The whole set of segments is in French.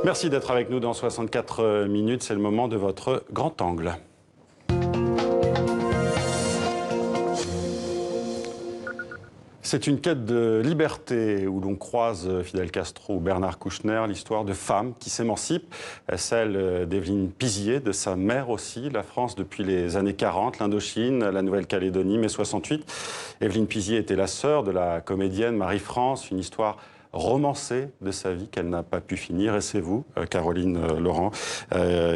Merci d'être avec nous dans 64 minutes. C'est le moment de votre grand angle. C'est une quête de liberté où l'on croise Fidel Castro ou Bernard Kouchner, l'histoire de femmes qui s'émancipent, celle d'Evelyne Pizier, de sa mère aussi, la France depuis les années 40, l'Indochine, la Nouvelle-Calédonie, mai 68. Evelyne Pizier était la sœur de la comédienne Marie-France, une histoire romancée de sa vie qu'elle n'a pas pu finir. Et c'est vous, Caroline Laurent,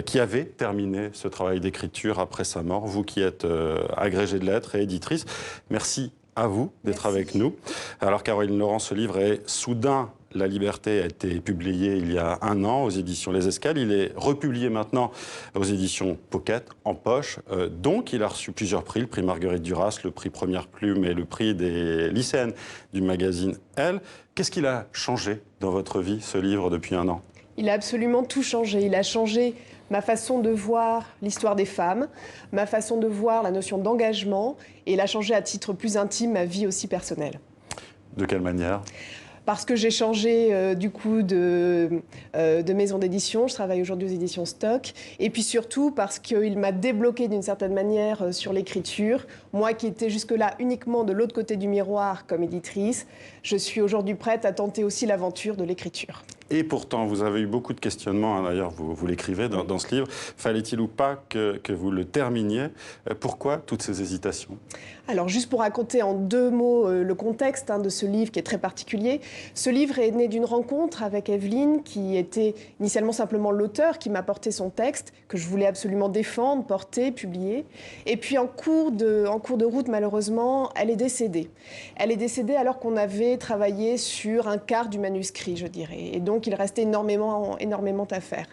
qui avez terminé ce travail d'écriture après sa mort, vous qui êtes agrégée de lettres et éditrice. Merci à vous d'être avec nous. Alors Caroline Laurent, ce livre est Soudain, la liberté a été publié il y a 1 an aux éditions Les Escales. Il est republié maintenant aux éditions Pocket, en poche. Donc il a reçu plusieurs prix, le prix Marguerite Duras, le prix Première Plume et le prix des lycéennes du magazine Elle. Qu'est-ce qu'il a changé dans votre vie, ce livre, depuis 1 an? Il a absolument tout changé. Il a changé ma façon de voir l'histoire des femmes, ma façon de voir la notion d'engagement, et il a changé à titre plus intime ma vie aussi personnelle. De quelle manière ? Parce que j'ai changé du coup de maison d'édition. Je travaille aujourd'hui aux éditions Stock. Et puis surtout parce qu'il m'a débloqué d'une certaine manière sur l'écriture. Moi qui étais jusque-là uniquement de l'autre côté du miroir comme éditrice, je suis aujourd'hui prête à tenter aussi l'aventure de l'écriture. Et pourtant, vous avez eu beaucoup de questionnements, hein, d'ailleurs vous l'écrivez dans ce livre. Fallait-il ou pas que vous le terminiez? Pourquoi toutes ces hésitations? Alors juste pour raconter en 2 mots le contexte de ce livre qui est très particulier. Ce livre est né d'une rencontre avec Evelyne qui était initialement simplement l'auteur qui m'a porté son texte, que je voulais absolument défendre, porter, publier. Et puis en cours de route, malheureusement, elle est décédée. Elle est décédée alors qu'on avait travaillé sur un quart du manuscrit, je dirais. Et donc il restait énormément à faire.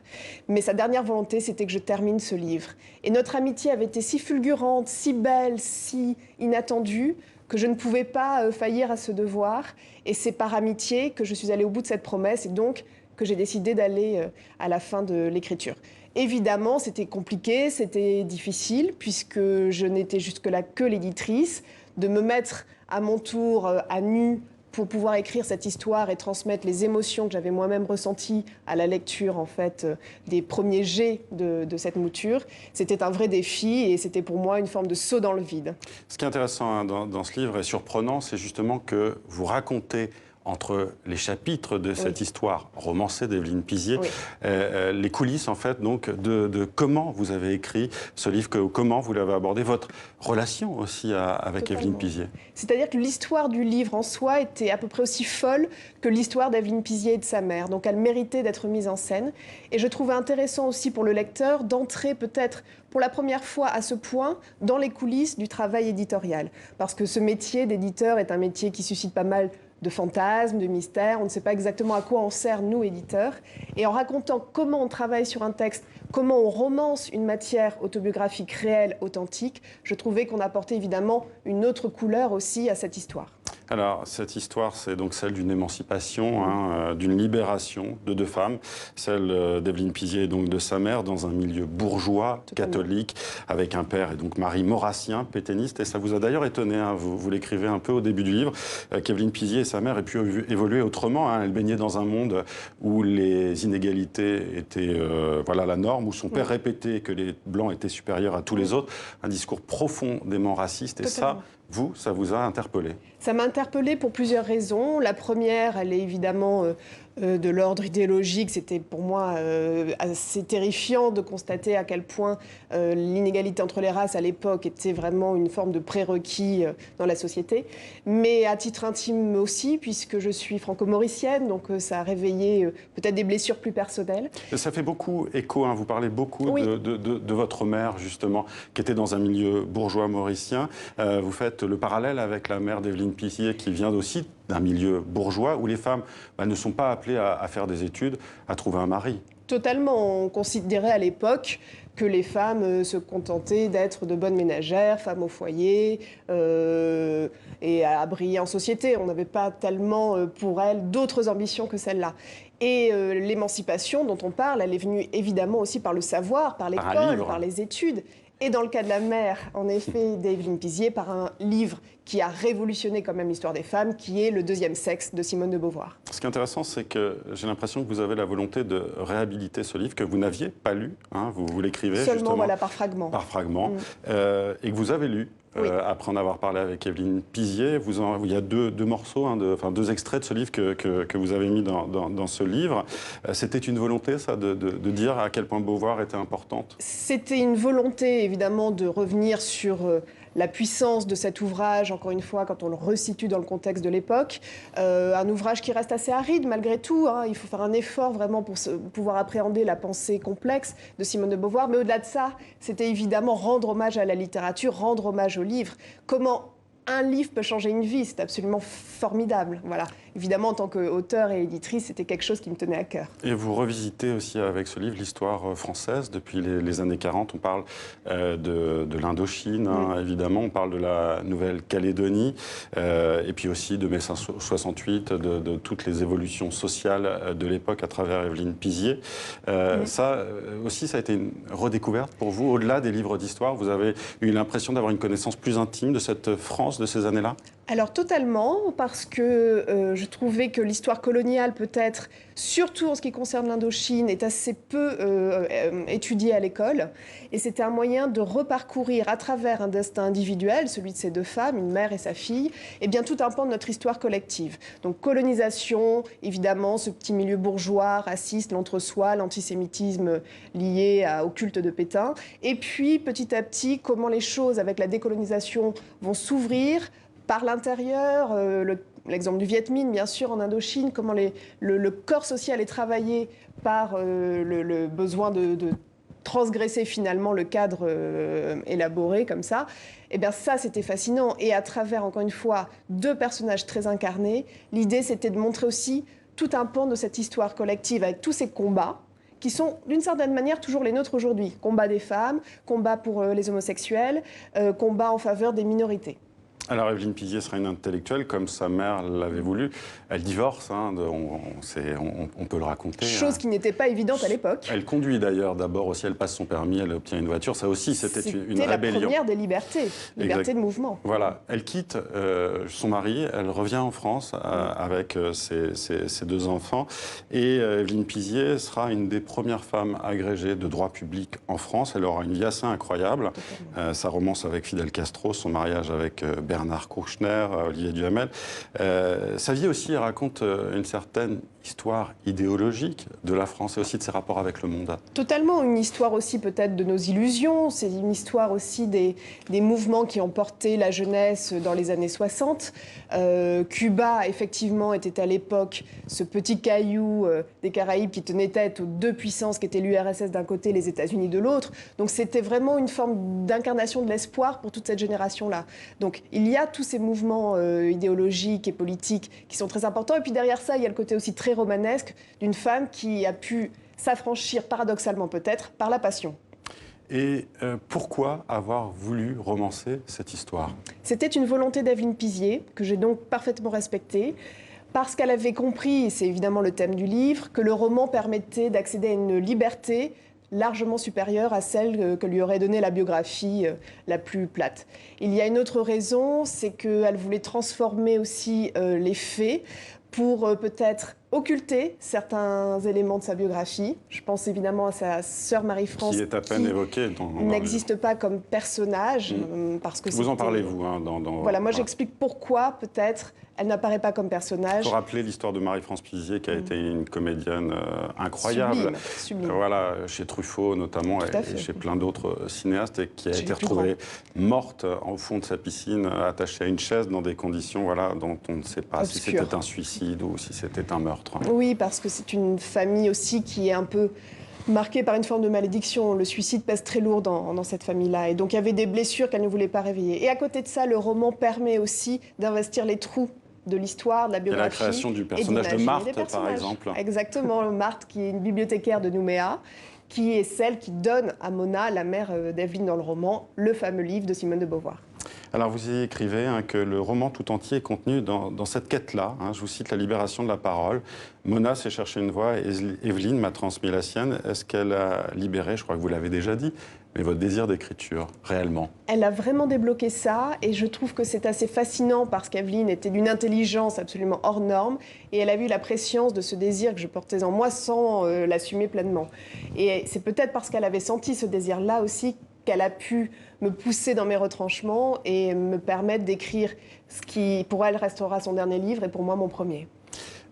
Mais sa dernière volonté, c'était que je termine ce livre. Et notre amitié avait été si fulgurante, si belle, si inattendue, que je ne pouvais pas faillir à ce devoir. Et c'est par amitié que je suis allée au bout de cette promesse et donc que j'ai décidé d'aller à la fin de l'écriture. Évidemment, c'était compliqué, c'était difficile, puisque je n'étais jusque-là que l'éditrice. De me mettre à mon tour à nu pour pouvoir écrire cette histoire et transmettre les émotions que j'avais moi-même ressenties à la lecture en fait, des premiers jets de cette mouture. C'était un vrai défi et c'était pour moi une forme de saut dans le vide. Ce qui est intéressant dans ce livre et surprenant, c'est justement que vous racontez entre les chapitres de cette histoire romancée d'Evelyne Pizier, les coulisses en fait donc de comment vous avez écrit ce livre, comment vous l'avez abordé, votre relation aussi avec Evelyne Pizier. C'est-à-dire que l'histoire du livre en soi était à peu près aussi folle que l'histoire d'Evelyne Pizier et de sa mère. Donc elle méritait d'être mise en scène. Et je trouvais intéressant aussi pour le lecteur d'entrer peut-être pour la première fois à ce point dans les coulisses du travail éditorial. Parce que ce métier d'éditeur est un métier qui suscite pas mal de fantasmes, de mystères. On ne sait pas exactement à quoi on sert, nous, éditeurs. Et en racontant comment on travaille sur un texte, comment on romance une matière autobiographique réelle, authentique, je trouvais qu'on apportait évidemment une autre couleur aussi à cette histoire. Alors, cette histoire, c'est donc celle d'une émancipation, d'une libération de 2 femmes, celle d'Evelyne Pizier et donc de sa mère, dans un milieu bourgeois, catholique, avec un père, et donc mari maurassien, pétainiste. Et ça vous a d'ailleurs étonné, vous l'écrivez un peu au début du livre, qu'Evelyne Pizier et sa mère aient pu évoluer autrement. Elle baignait dans un monde où les inégalités étaient la norme, où son père répétait que les Blancs étaient supérieurs à tous les autres. Un discours profondément raciste. Et ça vous a interpellé? Ça m'a interpellée pour plusieurs raisons. La première, elle est évidemment de l'ordre idéologique. C'était pour moi assez terrifiant de constater à quel point l'inégalité entre les races à l'époque était vraiment une forme de prérequis dans la société. Mais à titre intime aussi, puisque je suis franco-mauricienne, donc ça a réveillé peut-être des blessures plus personnelles. Ça fait beaucoup écho, vous parlez beaucoup de votre mère, justement, qui était dans un milieu bourgeois mauricien. Vous faites le parallèle avec la mère d'Evelyne Pizier, qui vient aussi d'un milieu bourgeois, où les femmes ne sont pas appelées à faire des études, à trouver un mari. Totalement. On considérait à l'époque que les femmes se contentaient d'être de bonnes ménagères, femmes au foyer, et à briller en société. On n'avait pas tellement pour elles d'autres ambitions que celles-là. Et l'émancipation dont on parle, elle est venue évidemment aussi par le savoir, par l'école, par les études. Et dans le cas de la mère, en effet, d'Evelyne Pizier, par un livre qui a révolutionné quand même l'histoire des femmes, qui est Le deuxième sexe de Simone de Beauvoir. Ce qui est intéressant, c'est que j'ai l'impression que vous avez la volonté de réhabiliter ce livre que vous n'aviez pas lu, hein, vous l'écrivez Seulement, justement, voilà, par fragments. Par fragments, et que vous avez lu. Oui. Après en avoir parlé avec Evelyne Pizier, il y a deux morceaux, hein, deux extraits de ce livre que vous avez mis dans ce livre. C'était une volonté, ça, de dire à quel point Beauvoir était importante? C'était une volonté, évidemment, de revenir sur la puissance de cet ouvrage, encore une fois, quand on le resitue dans le contexte de l'époque. Un ouvrage qui reste assez aride, malgré tout, hein. Il faut faire un effort, vraiment, pour pouvoir appréhender la pensée complexe de Simone de Beauvoir. Mais au-delà de ça, c'était évidemment rendre hommage à la littérature, rendre hommage au livre. Comment un livre peut changer une vie, c'est absolument formidable. Voilà. Évidemment, en tant qu'auteur et éditrice, c'était quelque chose qui me tenait à cœur. Et vous revisitez aussi avec ce livre l'histoire française. Depuis les années 40, on parle de l'Indochine, hein, évidemment, on parle de la Nouvelle-Calédonie, et puis aussi de mai 68, de toutes les évolutions sociales de l'époque à travers Evelyne Pizier. Ça aussi, ça a été une redécouverte pour vous. Au-delà des livres d'histoire, vous avez eu l'impression d'avoir une connaissance plus intime de cette France de ces années-là? Alors totalement, parce que je trouvais que l'histoire coloniale, peut-être, surtout en ce qui concerne l'Indochine, est assez peu étudiée à l'école. Et c'était un moyen de reparcourir à travers un destin individuel, celui de ces deux femmes, une mère et sa fille, et bien tout un pan de notre histoire collective. Donc colonisation, évidemment, ce petit milieu bourgeois, raciste, l'entre-soi, l'antisémitisme lié au culte de Pétain. Et puis, petit à petit, comment les choses, avec la décolonisation, vont s'ouvrir par l'intérieur, l'exemple du Viet Minh, bien sûr, en Indochine, comment le corps social est travaillé par le besoin de transgresser finalement le cadre élaboré comme ça. Eh bien ça, c'était fascinant. Et à travers, encore une fois, deux personnages très incarnés, l'idée, c'était de montrer aussi tout un pan de cette histoire collective avec tous ces combats qui sont d'une certaine manière toujours les nôtres aujourd'hui. Combat des femmes, combat pour les homosexuels, combat en faveur des minorités. Alors Evelyne Pizier sera une intellectuelle, comme sa mère l'avait voulu. Elle divorce, hein, on peut le raconter. Chose qui n'était pas évidente à l'époque. Elle conduit d'ailleurs, d'abord aussi, elle passe son permis, elle obtient une voiture. Ça aussi, c'était une rébellion. C'était la première des libertés, liberté de mouvement. Voilà, elle quitte son mari, elle revient en France avec ses deux enfants. Et Evelyne Pizier sera une des premières femmes agrégées de droit public en France. Elle aura une vie assez incroyable. Sa romance avec Fidel Castro, son mariage avec Bernard Kouchner, Olivier Duhamel. Sa vie aussi raconte une certaine histoire idéologique de la France et aussi de ses rapports avec le monde. Totalement, une histoire aussi peut-être de nos illusions, c'est une histoire aussi des mouvements qui ont porté la jeunesse dans les années 60. Cuba, effectivement, était à l'époque ce petit caillou des Caraïbes qui tenait tête aux deux puissances qui étaient l'URSS d'un côté, les États-Unis de l'autre. Donc c'était vraiment une forme d'incarnation de l'espoir pour toute cette génération-là. Donc il y a tous ces mouvements idéologiques et politiques qui sont très importants. Et puis derrière ça, il y a le côté aussi très romanesque d'une femme qui a pu s'affranchir, paradoxalement peut-être, par la passion. Et pourquoi avoir voulu romancer cette histoire? C'était une volonté d'Evelyne Pizier, que j'ai donc parfaitement respectée, parce qu'elle avait compris, et c'est évidemment le thème du livre, que le roman permettait d'accéder à une liberté largement supérieure à celle que lui aurait donnée la biographie la plus plate. Il y a une autre raison, c'est qu'elle voulait transformer aussi les faits pour peut-être occulter certains éléments de sa biographie. Je pense évidemment à sa sœur Marie-France, qui est à peine évoquée. N'existe pas comme personnage. Parce que vous en parlez, vous, hein, Voilà, moi j'explique pourquoi, peut-être, elle n'apparaît pas comme personnage. Il faut rappeler l'histoire de Marie-France Pizier, qui a été une comédienne incroyable. Sublime. Voilà, chez Truffaut notamment, et chez plein d'autres cinéastes, et qui a été retrouvée morte au fond de sa piscine, attachée à une chaise dans des conditions dont on ne sait pas si c'était un suicide ou si c'était un meurtre. Oui, parce que c'est une famille aussi qui est un peu marquée par une forme de malédiction. Le suicide pèse très lourd dans cette famille-là. Et donc il y avait des blessures qu'elle ne voulait pas réveiller. Et à côté de ça, le roman permet aussi d'investir les trous de l'histoire, de la biographie. Et la création du personnage de Marthe, par exemple. Exactement, Marthe, qui est une bibliothécaire de Nouméa, qui est celle qui donne à Mona, la mère d'Evelyne dans le roman, le fameux livre de Simone de Beauvoir. Alors vous y écrivez que le roman tout entier est contenu dans cette quête-là. Je vous cite la libération de la parole. Mona s'est cherché une voix et Evelyne m'a transmis la sienne. Est-ce qu'elle a libéré, je crois que vous l'avez déjà dit, mais votre désir d'écriture, réellement? Elle a vraiment débloqué ça et je trouve que c'est assez fascinant parce qu'Evelyne était d'une intelligence absolument hors norme et elle a vu la préscience de ce désir que je portais en moi sans l'assumer pleinement. Et c'est peut-être parce qu'elle avait senti ce désir-là aussi qu'elle a pu me pousser dans mes retranchements et me permettre d'écrire ce qui, pour elle, restera son dernier livre et pour moi, mon premier.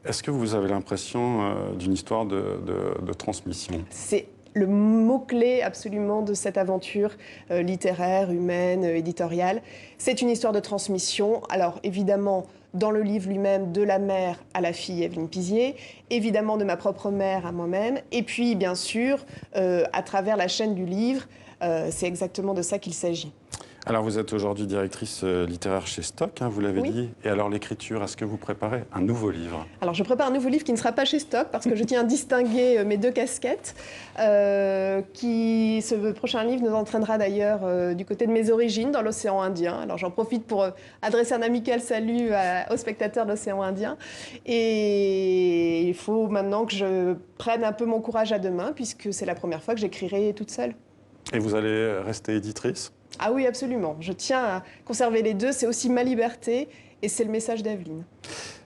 Est-ce que vous avez l'impression d'une histoire de transmission? C'est le mot-clé absolument de cette aventure littéraire, humaine, éditoriale. C'est une histoire de transmission. Alors évidemment, dans le livre lui-même, de la mère à la fille Evelyne Pizier, évidemment de ma propre mère à moi-même, et puis bien sûr, à travers la chaîne du livre, c'est exactement de ça qu'il s'agit. Alors vous êtes aujourd'hui directrice littéraire chez Stock, vous l'avez dit. Et alors l'écriture, est-ce que vous préparez un nouveau livre? Alors je prépare un nouveau livre qui ne sera pas chez Stock parce que je tiens à distinguer mes deux casquettes. Ce prochain livre nous entraînera d'ailleurs du côté de mes origines dans l'océan Indien. Alors j'en profite pour adresser un amical salut aux spectateurs de l'océan Indien. Et il faut maintenant que je prenne un peu mon courage à deux mains puisque c'est la première fois que j'écrirai toute seule. Et vous allez rester éditrice? Ah oui, absolument. Je tiens à conserver les deux. C'est aussi ma liberté et c'est le message d'Evelyne.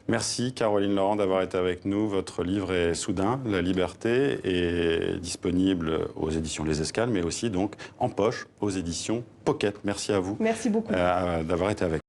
Merci Caroline Laurent d'avoir été avec nous. Votre livre est Soudain, La Liberté, est disponible aux éditions Les Escales, mais aussi donc en poche aux éditions Pocket. Merci à vous. Merci beaucoup d'avoir été avec nous.